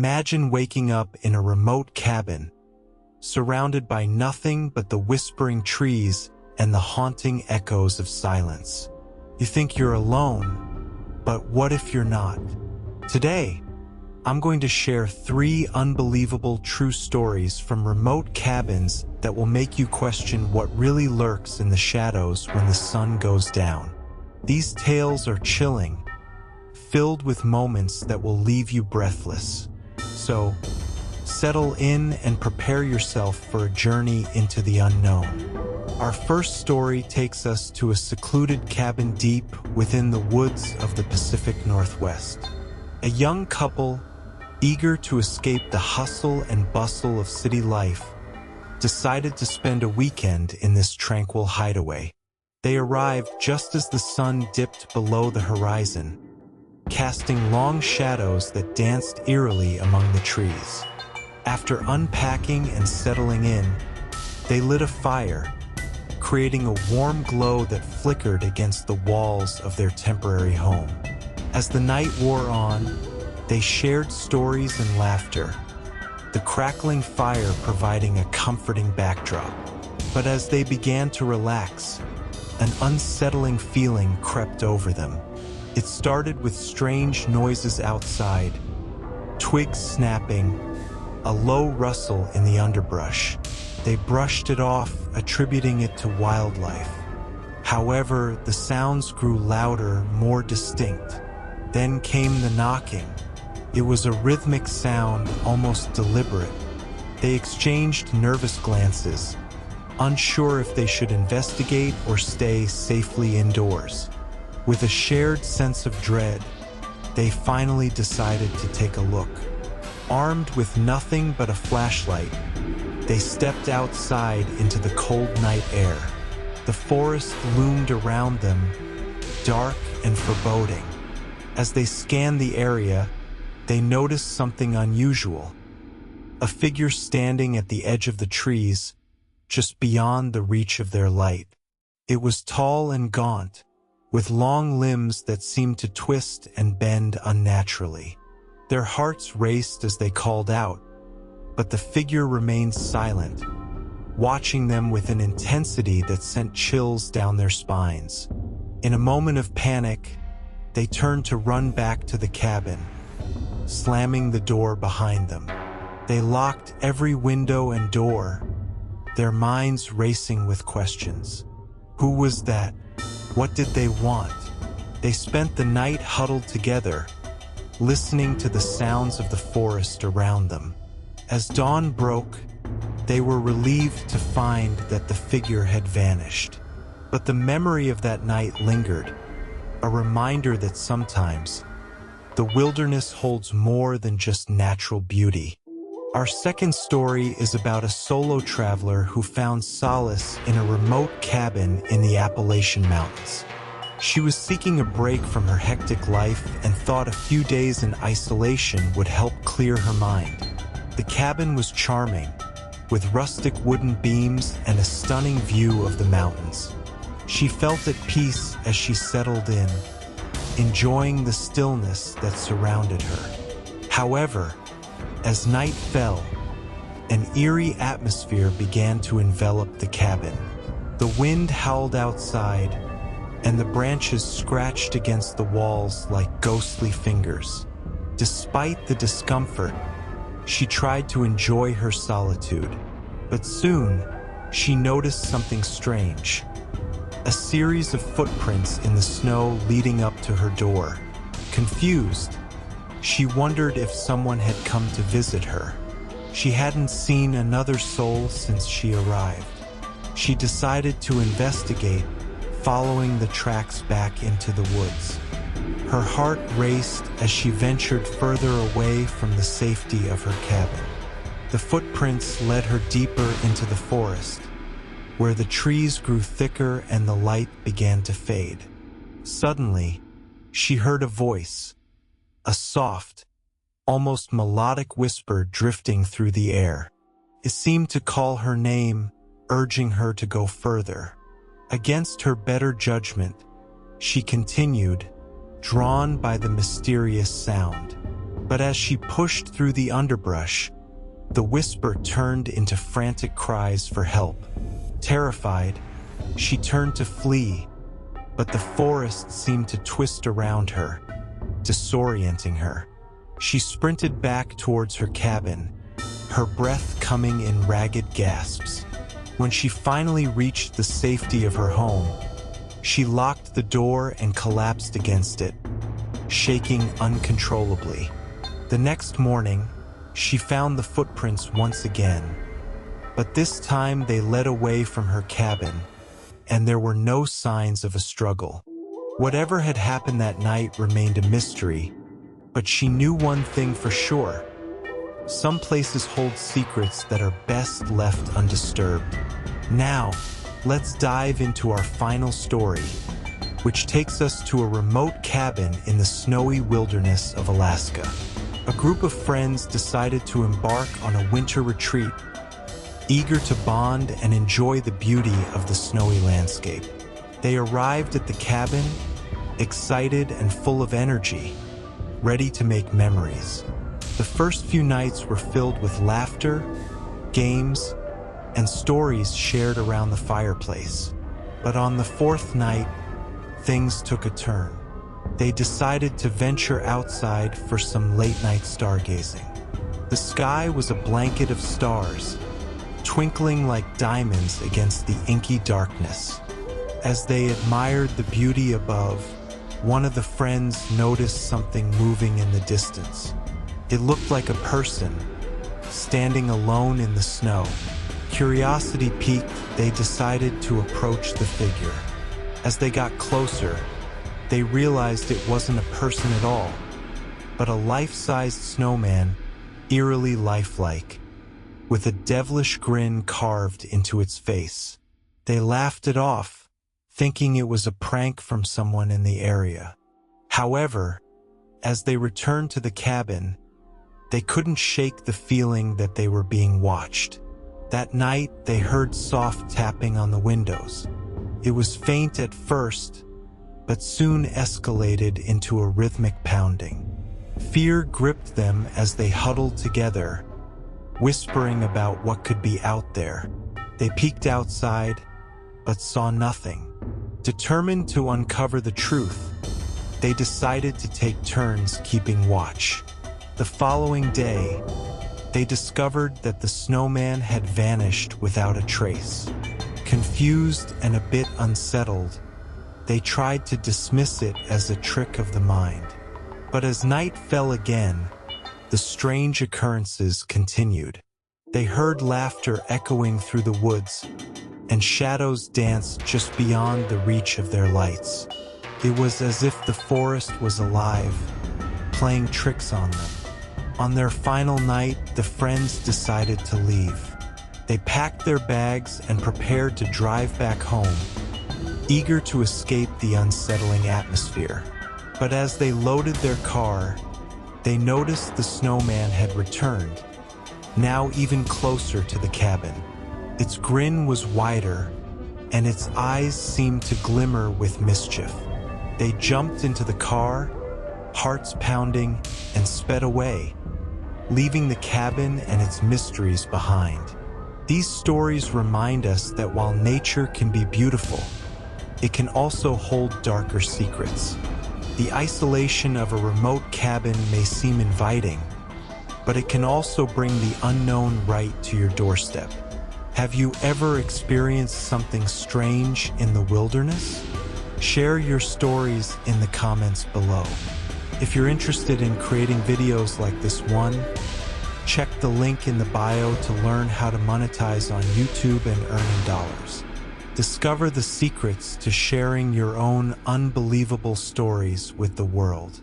Imagine waking up in a remote cabin, surrounded by nothing but the whispering trees and the haunting echoes of silence. You think you're alone, but what if you're not? Today, I'm going to share 3 unbelievable true stories from remote cabins that will make you question what really lurks in the shadows when the sun goes down. These tales are chilling, filled with moments that will leave you breathless. So, settle in and prepare yourself for a journey into the unknown. Our first story takes us to a secluded cabin deep within the woods of the Pacific Northwest. A young couple, eager to escape the hustle and bustle of city life, decided to spend a weekend in this tranquil hideaway. They arrived just as the sun dipped below the horizon, casting long shadows that danced eerily among the trees. After unpacking and settling in, they lit a fire, creating a warm glow that flickered against the walls of their temporary home. As the night wore on, they shared stories and laughter, the crackling fire providing a comforting backdrop. But as they began to relax, an unsettling feeling crept over them. It started with strange noises outside, twigs snapping, a low rustle in the underbrush. They brushed it off, attributing it to wildlife. However, the sounds grew louder, more distinct. Then came the knocking. It was a rhythmic sound, almost deliberate. They exchanged nervous glances, unsure if they should investigate or stay safely indoors. With a shared sense of dread, they finally decided to take a look. Armed with nothing but a flashlight, they stepped outside into the cold night air. The forest loomed around them, dark and foreboding. As they scanned the area, they noticed something unusual. A figure standing at the edge of the trees, just beyond the reach of their light. It was tall and gaunt, with long limbs that seemed to twist and bend unnaturally. Their hearts raced as they called out, but the figure remained silent, watching them with an intensity that sent chills down their spines. In a moment of panic, they turned to run back to the cabin, slamming the door behind them. They locked every window and door, their minds racing with questions. Who was that? What did they want? They spent the night huddled together, listening to the sounds of the forest around them. As dawn broke, they were relieved to find that the figure had vanished. But the memory of that night lingered, a reminder that sometimes the wilderness holds more than just natural beauty. Our second story is about a solo traveler who found solace in a remote cabin in the Appalachian Mountains. She was seeking a break from her hectic life and thought a few days in isolation would help clear her mind. The cabin was charming, with rustic wooden beams and a stunning view of the mountains. She felt at peace as she settled in, enjoying the stillness that surrounded her. However, as night fell, an eerie atmosphere began to envelop the cabin. The wind howled outside, and the branches scratched against the walls like ghostly fingers. Despite the discomfort, she tried to enjoy her solitude, but soon she noticed something strange. A series of footprints in the snow leading up to her door. Confused, she wondered if someone had come to visit her. She hadn't seen another soul since she arrived. She decided to investigate, following the tracks back into the woods. Her heart raced as she ventured further away from the safety of her cabin. The footprints led her deeper into the forest, where the trees grew thicker and the light began to fade. Suddenly, she heard a voice, a soft, almost melodic whisper drifting through the air. It seemed to call her name, urging her to go further. Against her better judgment, she continued, drawn by the mysterious sound. But as she pushed through the underbrush, the whisper turned into frantic cries for help. Terrified, she turned to flee, but the forest seemed to twist around her, disorienting her. She sprinted back towards her cabin, her breath coming in ragged gasps. When she finally reached the safety of her home, she locked the door and collapsed against it, shaking uncontrollably. The next morning, she found the footprints once again, but this time they led away from her cabin, and there were no signs of a struggle. Whatever had happened that night remained a mystery, but she knew one thing for sure. Some places hold secrets that are best left undisturbed. Now, let's dive into our final story, which takes us to a remote cabin in the snowy wilderness of Alaska. A group of friends decided to embark on a winter retreat, eager to bond and enjoy the beauty of the snowy landscape. They arrived at the cabin, excited and full of energy, ready to make memories. The first few nights were filled with laughter, games, and stories shared around the fireplace. But on the fourth night, things took a turn. They decided to venture outside for some late-night stargazing. The sky was a blanket of stars, twinkling like diamonds against the inky darkness. As they admired the beauty above, one of the friends noticed something moving in the distance. It looked like a person, standing alone in the snow. Curiosity piqued, they decided to approach the figure. As they got closer, they realized it wasn't a person at all, but a life-sized snowman, eerily lifelike, with a devilish grin carved into its face. They laughed it off, thinking it was a prank from someone in the area. However, as they returned to the cabin, they couldn't shake the feeling that they were being watched. That night, they heard soft tapping on the windows. It was faint at first, but soon escalated into a rhythmic pounding. Fear gripped them as they huddled together, whispering about what could be out there. They peeked outside, but saw nothing. Determined to uncover the truth, they decided to take turns keeping watch. The following day, they discovered that the snowman had vanished without a trace. Confused and a bit unsettled, they tried to dismiss it as a trick of the mind. But as night fell again, the strange occurrences continued. They heard laughter echoing through the woods, and shadows danced just beyond the reach of their lights. It was as if the forest was alive, playing tricks on them. On their final night, the friends decided to leave. They packed their bags and prepared to drive back home, eager to escape the unsettling atmosphere. But as they loaded their car, they noticed the snowman had returned, now even closer to the cabin. Its grin was wider, and its eyes seemed to glimmer with mischief. They jumped into the car, hearts pounding, and sped away, leaving the cabin and its mysteries behind. These stories remind us that while nature can be beautiful, it can also hold darker secrets. The isolation of a remote cabin may seem inviting, but it can also bring the unknown right to your doorstep. Have you ever experienced something strange in the wilderness? Share your stories in the comments below. If you're interested in creating videos like this one, check the link in the bio to learn how to monetize on YouTube and earning dollars. Discover the secrets to sharing your own unbelievable stories with the world.